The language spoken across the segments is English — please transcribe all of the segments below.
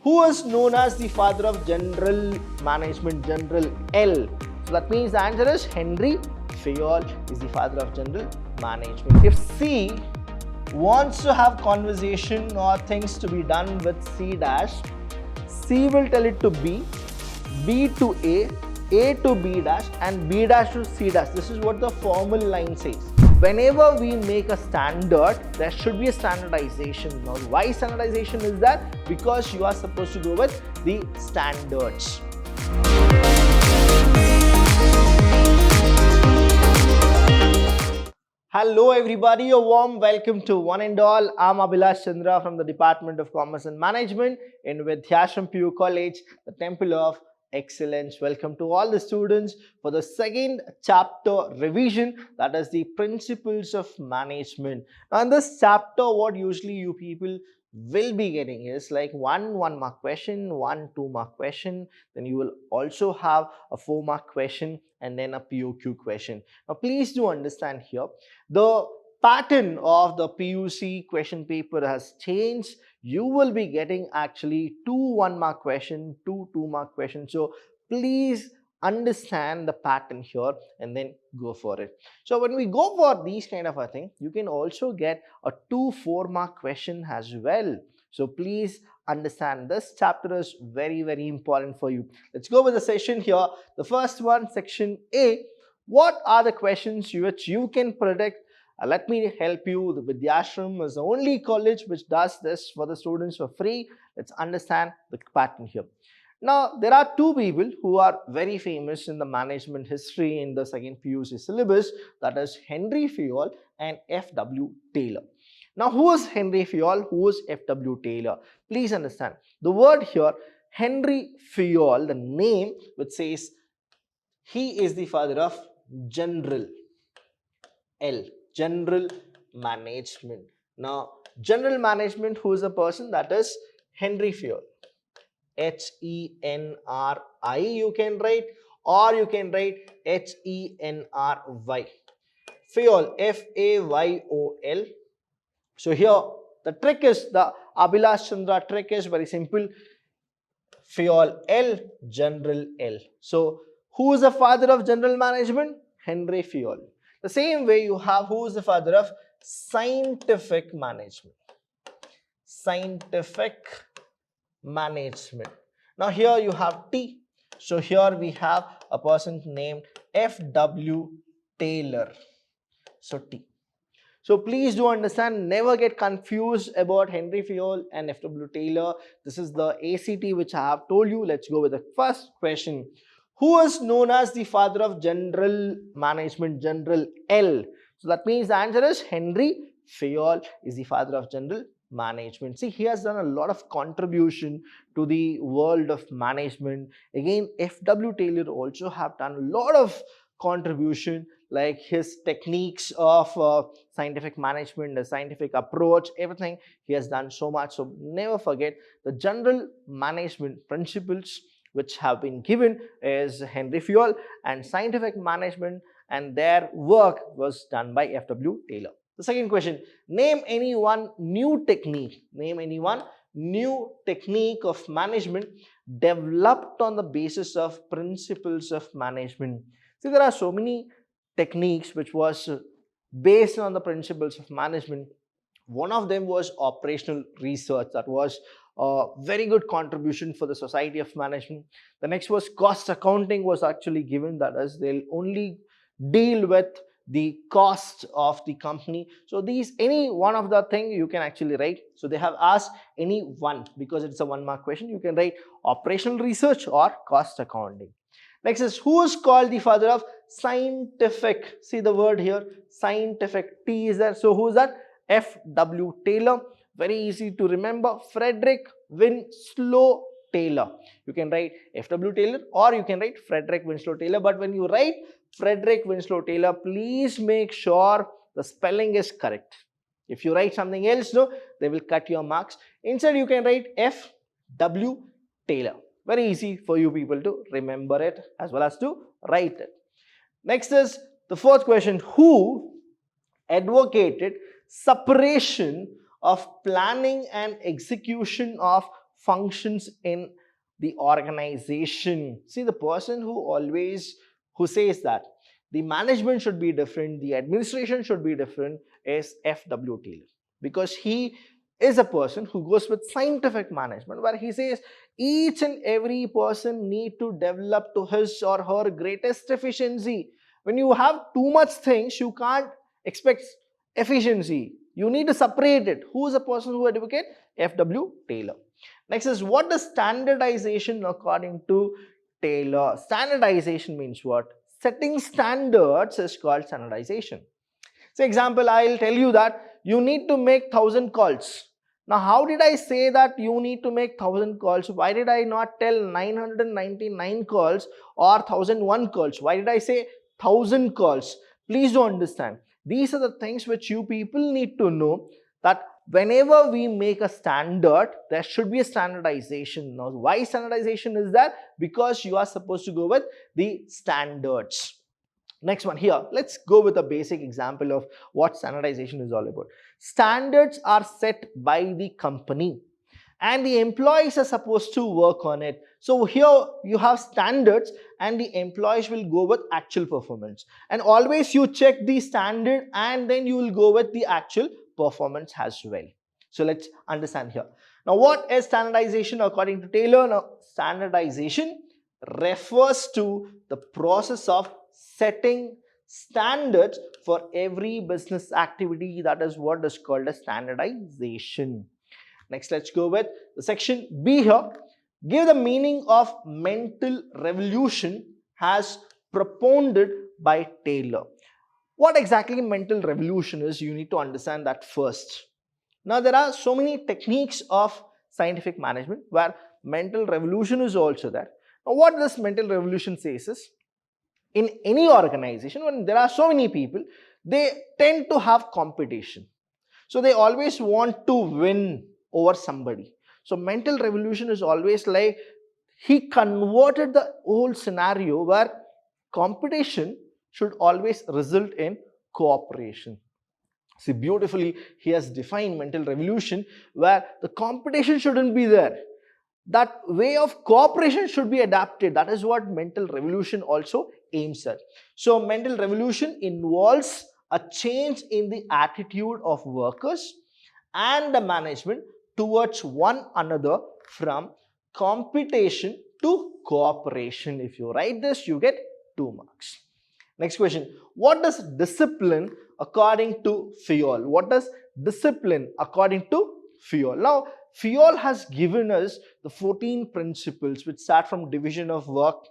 Who is known as the father of general management, General L? So that means the answer is Henry Fayol is the father of general management. If C wants to have conversation or things to be done with C dash, C will tell it to B, B to A to B dash, and B dash to C dash. This is what the formal line says. Whenever we make a standard, there should be a standardization. Now, why standardization is that? Because you are supposed to go with the standards. Hello everybody, a warm welcome to one and all. I'm Abhilash Chandra from the Department of Commerce and Management in Vidhyaashram PU College, the Temple of Excellence. Welcome to all the students for the second chapter revision, that is the Principles of Management. Now in this chapter, what usually you people will be getting is like one mark question, 1 2-mark question, then you will also have a 4-mark question and then a POQ question. Now please do understand here, the pattern of the PUC question paper has changed. You will be getting actually 2 1-mark question, 2 2-mark questions. So please understand the pattern here and then go for it. So when we go for these kind of a thing, you can also get a 2 4-mark question as well. So please understand, this chapter is very important for you. Let's go with the session here. The first one, section A. What are the questions which you can predict? Let me help you. The Vidhyaashram is the only college which does this for the students for free. Let's understand the pattern here. Now, there are two people who are very famous in the management history in the second PUC syllabus, that is Henry Fayol and F.W. Taylor. Now, who is Henry Fayol? Who is F.W. Taylor? Please understand. The word here, Henry Fayol, the name which says he is the father of General L, General Management. Now, General Management, who is the person? That is Henry Fayol. H-E-N-R-I you can write, or you can write H-E-N-R-Y. Fayol, F-A-Y-O-L. So here the trick is, the Abhilash Chandra trick is very simple. Fayol L, General L. So who is the father of general management? Henry Fayol. The same way you have who is the father of scientific management. Scientific management. Now here you have T. So here we have a person named F.W. Taylor. So T. So please do understand, never get confused about Henry Fayol and F.W. Taylor. This is the ACT which I have told you. Let's go with the first question. Who is known as the father of general management, General L? So that means the answer is Henry Fayol is the father of general management. See, he has done a lot of contribution to the world of management. Again, F.W. Taylor also have done a lot of contribution, like his techniques of scientific management, the scientific approach, everything he has done so much. So never forget, the general management principles which have been given is Henry Fayol, and scientific management and their work was done by F.W. Taylor. The second question, name any one new technique. Name any one new technique of management developed on the basis of principles of management. See, there are so many techniques which was based on the principles of management. One of them was operational research. That was a very good contribution for the society of management. The next was cost accounting was actually given, that is, they'll only deal with the cost of the company. So these, any one of the thing you can actually write. So they have asked any one, because it's a 1-mark question. You can write operational research or cost accounting. Next is, who is called the father of scientific? See the word here, scientific. T is there. So who is that? F.W. Taylor. Very easy to remember. Frederick Winslow Taylor. You can write F.W. Taylor or you can write Frederick Winslow Taylor. But when you write Frederick Winslow Taylor, please make sure the spelling is correct. If you write something else, no, they will cut your marks. Instead, you can write F.W. Taylor. Very easy for you people to remember it as well as to write it. Next is the fourth question. Who advocated separation of planning and execution of functions in the organization. See, the person who says that the management should be different, the administration should be different, is F.W. Taylor, because he is a person who goes with scientific management, where he says each and every person need to develop to his or her greatest efficiency. When you have too much things, you can't expect efficiency. You need to separate it. Who is the person who advocate? F.W. Taylor. Next is, what is standardization according to Taylor? Standardization means what? Setting standards is called standardization. So example, I'll tell you that you need to make 1,000 calls. Now, how did I say that you need to make 1,000 calls? Why did I not tell 999 calls or 1,001 calls? Why did I say 1,000 calls? Please do understand. These are the things which you people need to know, that whenever we make a standard, there should be a standardization. Now, why standardization is that? Because you are supposed to go with the standards. Next one here, let's go with a basic example of what standardization is all about. Standards are set by the company and the employees are supposed to work on it. So here you have standards and the employees will go with actual performance. And always you check the standard and then you will go with the actual performance as well. So let's understand here. Now, what is standardization according to Taylor? Now, standardization refers to the process of setting standards for every business activity. That is what is called a standardization. Next, let's go with the section B here. Give the meaning of mental revolution as propounded by Taylor. What exactly mental revolution is, you need to understand that first. Now, there are so many techniques of scientific management where mental revolution is also there. Now, what this mental revolution says is, in any organization, when there are so many people, they tend to have competition. So they always want to win over somebody. So mental revolution is always like, he converted the whole scenario where competition should always result in cooperation. See, beautifully he has defined mental revolution, where the competition shouldn't be there. That way of cooperation should be adapted. That is what mental revolution also aims at. So mental revolution involves a change in the attitude of workers and the management towards one another, from competition to cooperation. If you write this, you get 2 marks. Next question. What does discipline according to Fayol? What does discipline according to Fayol? Now, Fayol has given us the 14 principles which start from division of work.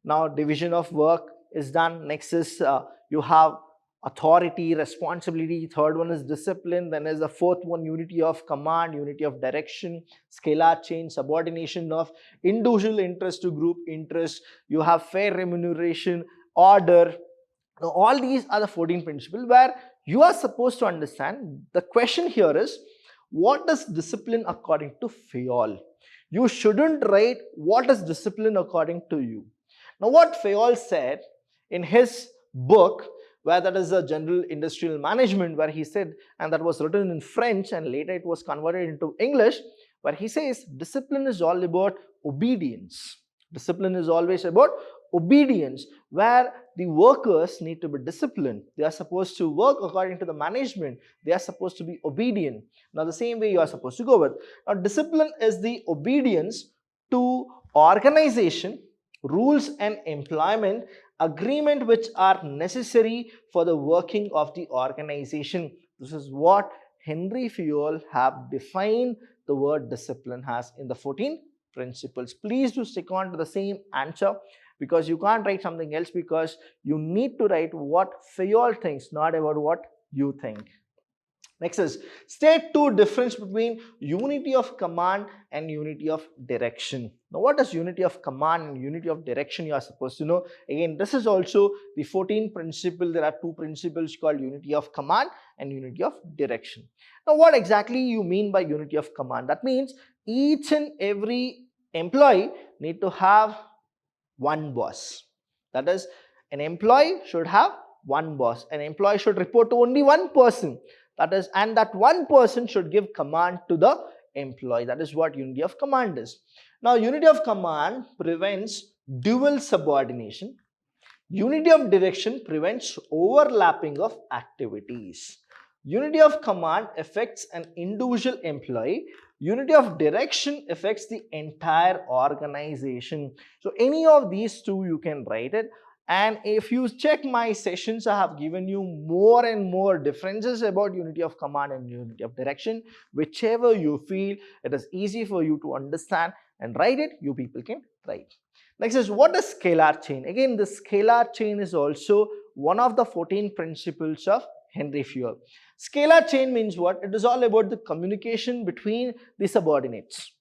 Now, division of work is done. Next is you have authority, responsibility. Third one is discipline. Then is the fourth one, unity of command, unity of direction, scalar change, subordination of individual interest to group interest. You have fair remuneration, order. Now, all these are the 14 principles where you are supposed to understand. The question here is, what is discipline according to Fayol? You shouldn't write what is discipline according to you. Now, what Fayol said in his book, where that is a general industrial management, where he said, and that was written in French and later it was converted into English, where he says discipline is all about obedience. Discipline is always about obedience, where the workers need to be disciplined. They are supposed to work according to the management. They are supposed to be obedient. Now, the same way you are supposed to go with. Now, discipline is the obedience to organization, rules and employment agreement which are necessary for the working of the organization. This is what Henry Fayol have defined the word discipline as in the 14 principles. Please do stick on to the same answer, because you can't write something else, because you need to write what Fayol thinks, not about what you think. Next is, state 2 difference between unity of command and unity of direction. Now, what is unity of command and unity of direction? You are supposed to know. Again, this is also the 14 principle. There are 2 principles called unity of command and unity of direction. Now, what exactly you mean by unity of command? That means each and every employee need to have one boss. That is, an employee should have one boss. An employee should report to only one person. That is, and that one person should give command to the employee. That is what unity of command is. Now, unity of command prevents dual subordination. Unity of direction prevents overlapping of activities. Unity of command affects an individual employee. Unity of direction affects the entire organization. So any of these two you can write it. And if you check my sessions, I have given you more and more differences about unity of command and unity of direction. Whichever you feel it is easy for you to understand and write it, you people can write. Next is, what is scalar chain? Again, the scalar chain is also one of the 14 principles of Henry Fayol. Scalar chain means what? It is all about the communication between the subordinates.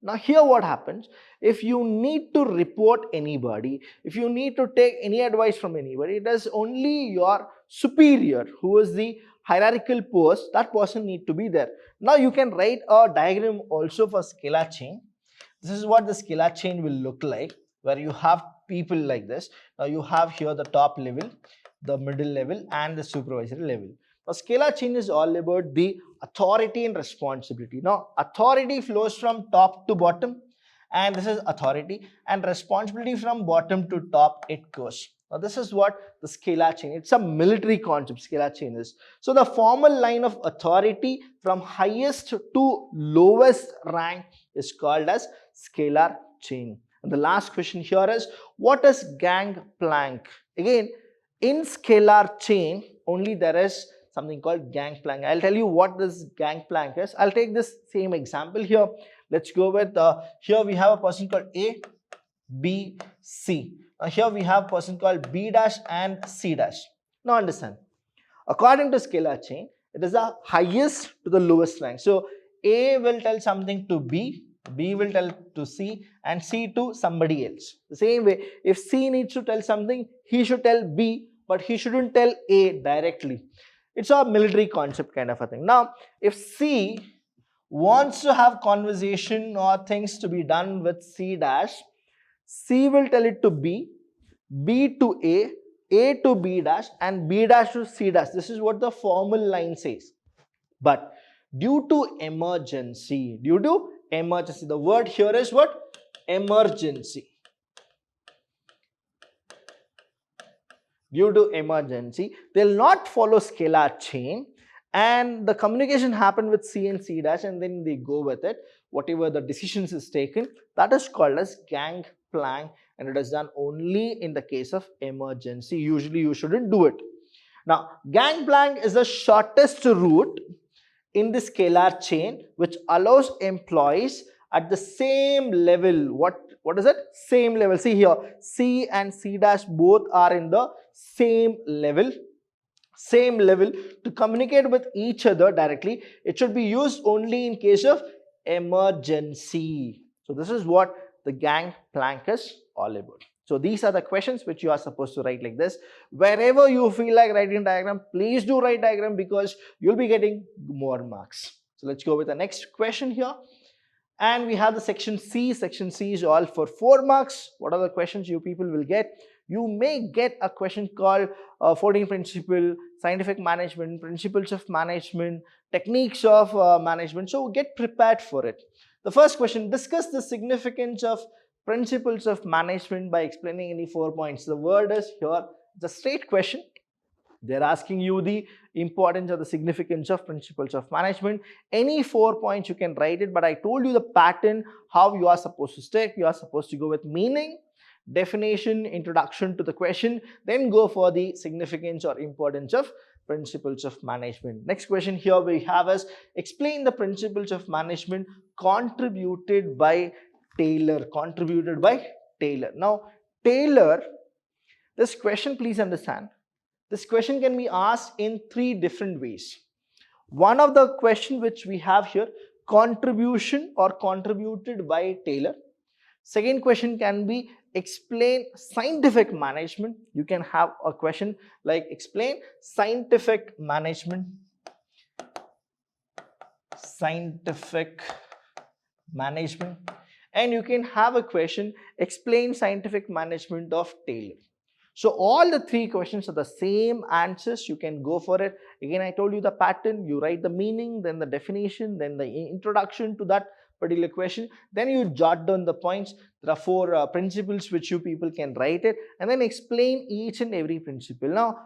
Now here what happens, if you need to report anybody, if you need to take any advice from anybody, it is only your superior who is the hierarchical post, that person need to be there. Now you can write a diagram also for scalar chain. This is what the scalar chain will look like, where you have people like this. Now you have here the top level, the middle level and the supervisory level. Now scalar chain is all about the authority and responsibility. Now authority flows from top to bottom, and this is authority, and responsibility from bottom to top it goes. Now this is what the scalar chain, it's a military concept, scalar chain is. So the formal line of authority from highest to lowest rank is called as scalar chain. And the last question here is, what is gangplank? Again, in scalar chain only there is something called gangplank. I'll tell you what this gangplank is. I'll take this same example here. Let's go with here we have a person called A, B, C. Now here we have a person called B dash and C dash. Now understand, according to scalar chain, it is the highest to the lowest rank. So A will tell something to B, B will tell to C, and C to somebody else. The same way, if C needs to tell something, he should tell B, but he shouldn't tell A directly. It's a military concept kind of a thing. Now, if C wants to have conversation or things to be done with C dash, C will tell it to B, B to A to B dash, and B dash to C dash. This is what the formal line says. But due to emergency, the word here is what? Emergency. Due to emergency, they will not follow scalar chain, and the communication happen with C and C dash, and then they go with it. Whatever the decisions is taken, that is called as gangplank, and it is done only in the case of emergency. Usually you shouldn't do it. Now, gangplank is the shortest route in the scalar chain which allows employees at the same level. What is it? Same level. See here, C and C dash both are in the same level to communicate with each other directly. It should be used only in case of emergency. So this is what the gangplank is all about. So these are the questions which you are supposed to write like this. Wherever you feel like writing diagram, please do write diagram, because you'll be getting more marks. So let's go with the next question here. And we have the section C. Section C is all for 4 marks. What are the questions you people will get? You may get a question called 14 principle, scientific management, principles of management, techniques of management. So get prepared for it. The first question, discuss the significance of principles of management by explaining any 4 points. The word is here, it's a straight question. They're asking you the importance or the significance of principles of management. Any 4 points you can write it, but I told you the pattern, how you are supposed to stick. You are supposed to go with meaning, definition, introduction to the question, then go for the significance or importance of principles of management. Next question here we have is, explain the principles of management contributed by Taylor. Now, Taylor, this question, please understand, this question can be asked in 3 different ways. One of the question which we have here, contribution or contributed by Taylor. Second question can be explain scientific management. You can have a question like explain scientific management. And you can have a question, explain scientific management of Taylor. So all the 3 questions are the same answers. You can go for it. Again, I told you the pattern. You write the meaning, then the definition, then the introduction to that particular question. Then you jot down the points. There are 4 principles which you people can write it, and then explain each and every principle. Now,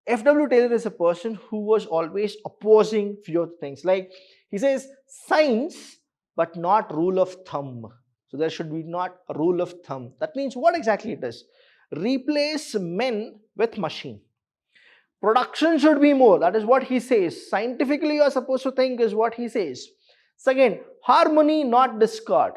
F.W. Taylor is a person who was always opposing few things. Like he says, science, but not rule of thumb. So there should be not a rule of thumb. That means what exactly it is? Replace men with machine. Production should be more. That is what he says. Scientifically, you are supposed to think is what he says. Second, harmony, not discord.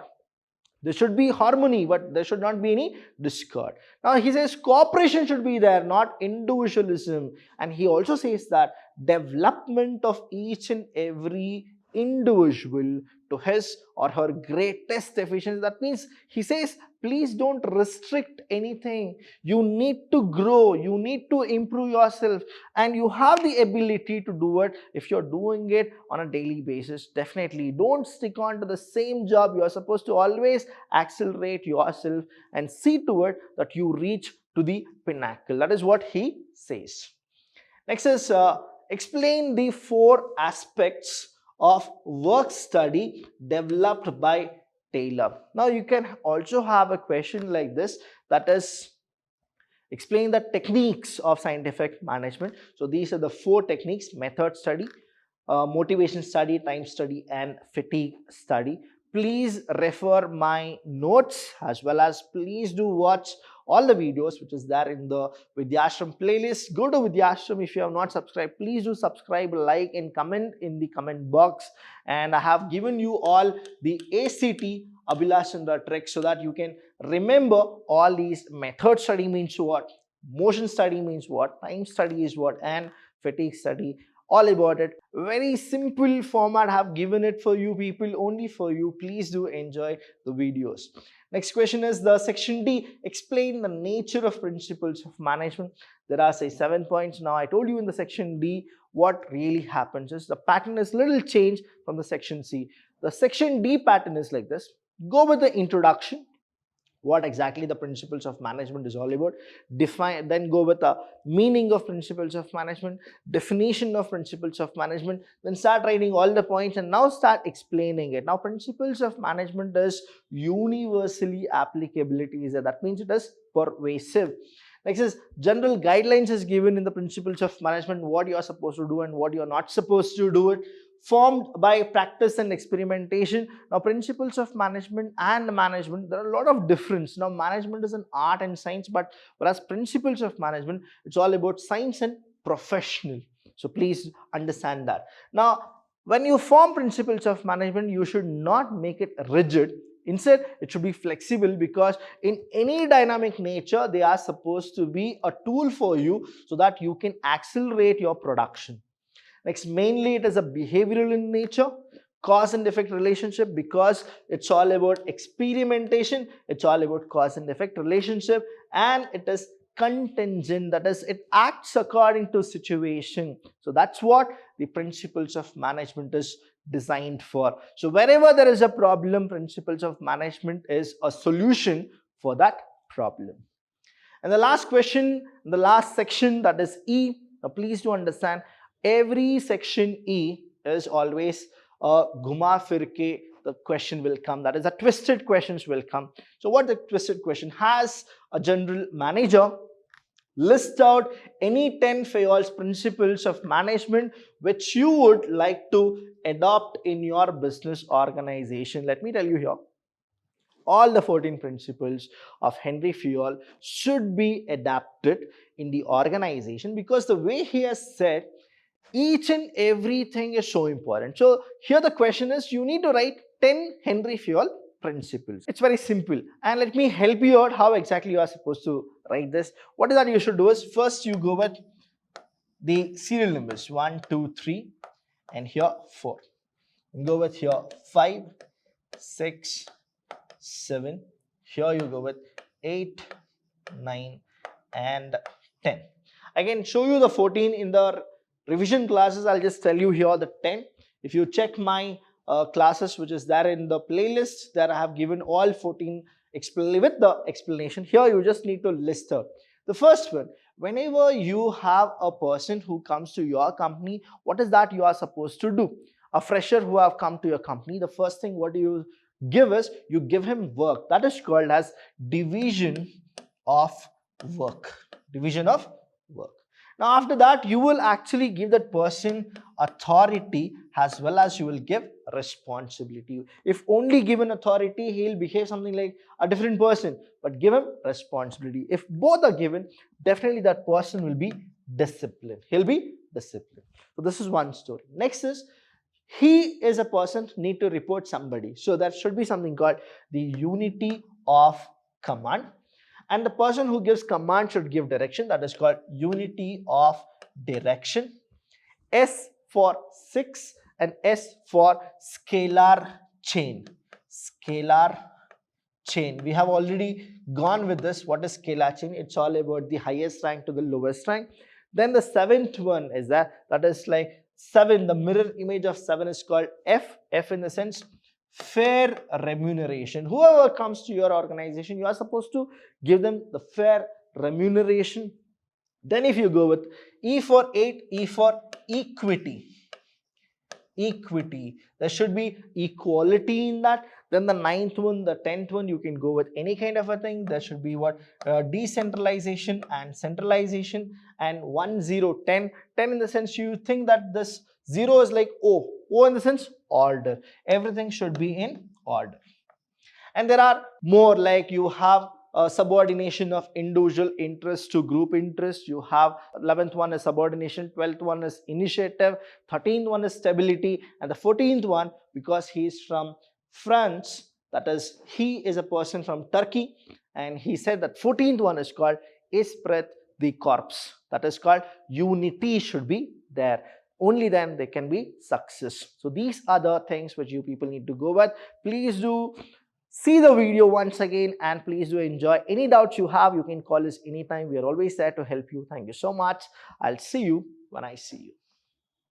There should be harmony, but there should not be any discord. Now he says cooperation should be there, not individualism. And he also says that development of each and every individual to his or her greatest efficiency. That means he says, please don't restrict anything. You need to grow, you need to improve yourself, and you have the ability to do it if you're doing it on a daily basis. Definitely don't stick on to the same job. You are supposed to always accelerate yourself and see to it that you reach to the pinnacle. That is what he says. Next is explain the 4 aspects of work study developed by Taylor. Now you can also have a question like this, that is, explain the techniques of scientific management. So these are the 4 techniques: method study, motivation study, time study, and fatigue study. Please refer my notes, as well as please do watch all the videos which is there in the Vidhyaashram playlist. Go to Vidhyaashram. If you have not subscribed, please do subscribe, like, and comment in the comment box. And I have given you all the ACT Abhilash Chandra tricks so that you can remember all these. Method study means what, motion study means what, time study is what, and fatigue study, all about it. Very simple format I have given it for you people, only for you. Please do enjoy the videos. Next question is the section D. Explain the nature of principles of management. There are, say, 7 points. Now I told you in the section D what really happens is the pattern is little change from the section C. The section D pattern is like this. Go with the introduction, what exactly the principles of management is all about. Define, then go with the meaning of principles of management, definition of principles of management, then start writing all the points and now start explaining it. Now principles of management is universally applicability, that means it is pervasive. Next is general guidelines is given in the principles of management, what you are supposed to do and what you are not supposed to do it, formed by practice and experimentation. Now principles of management and management, there are a lot of difference. Now management is an art and science, but whereas principles of management, it's all about science and professional. So please understand that. Now when you form principles of management, you should not make it rigid. Instead, it should be flexible, because in any dynamic nature, they are supposed to be a tool for you so that you can accelerate your production. Next, mainly it is a behavioral in nature, cause and effect relationship, because it's all about experimentation, it's all about cause and effect relationship, and it is contingent, that is, it acts according to situation. So that's what the principles of management is designed for. So wherever there is a problem, principles of management is a solution for that problem. And the last question, the last section, that is E. Now please do understand, every section E is always a ghuma firke, the question will come, that is the twisted questions will come. So what the twisted question has, a general manager list out any 10 Fayol's principles of management which you would like to adopt in your business organization. Let me tell you here, all the 14 principles of Henry Fayol should be adapted in the organization, because the way he has said, each and everything is so important. So here the question is, you need to write 10 Henry Fayol principles. It's very simple, and let me help you out how exactly you are supposed to write this. What is that you should do is, first you go with the serial numbers 1, 2, 3, and here 4. You go with here 5, 6, 7. Here you go with 8, 9, and 10. I can show you the 14 in the revision classes. I'll just tell you here the 10. If you check my classes which is there in the playlist, there I have given all 14 with the explanation. Here you just need to list out. The first one, whenever you have a person who comes to your company, what is that you are supposed to do? A fresher who have come to your company, the first thing what you give is, you give him work. That is called as division of work. Division of work. Now after that, you will actually give that person authority as well as you will give responsibility. If only given authority, he will behave something like a different person, but give him responsibility. If both are given, definitely that person will be disciplined. He'll be disciplined. So this is one story. Next is, he is a person need to report somebody. So that should be something called the unity of command. And the person who gives command should give direction. That is called unity of direction. S for 6 and S for scalar chain. Scalar chain. We have already gone with this. What is scalar chain? It's all about the highest rank to the lowest rank. Then the seventh one is that is like 7. The mirror image of 7 is called F. F in the sense fair remuneration. Whoever comes to your organization, you are supposed to give them the fair remuneration. Then if you go with E for 8, E for equity. Equity. There should be equality in that. Then the 9th one, the 10th one, you can go with any kind of a thing. There should be what? Decentralization and centralization. And 1, 0, 10. 10 in the sense you think that this 0 is like O. O in the sense order. Everything should be in order. And there are more, like you have subordination of individual interest to group interest. You have 11th one is subordination, 12th one is initiative, 13th one is stability, and the 14th one, because he is from France, that is, he is a person from Turkey, and he said that 14th one is called Esprit de Corps. That is called unity should be there. Only then they can be success. So these are the things which you people need to go with. Please do see the video once again, and please do enjoy. Any doubts you have, you can call us anytime. We are always there to help you. Thank you so much. I'll see you when I see you.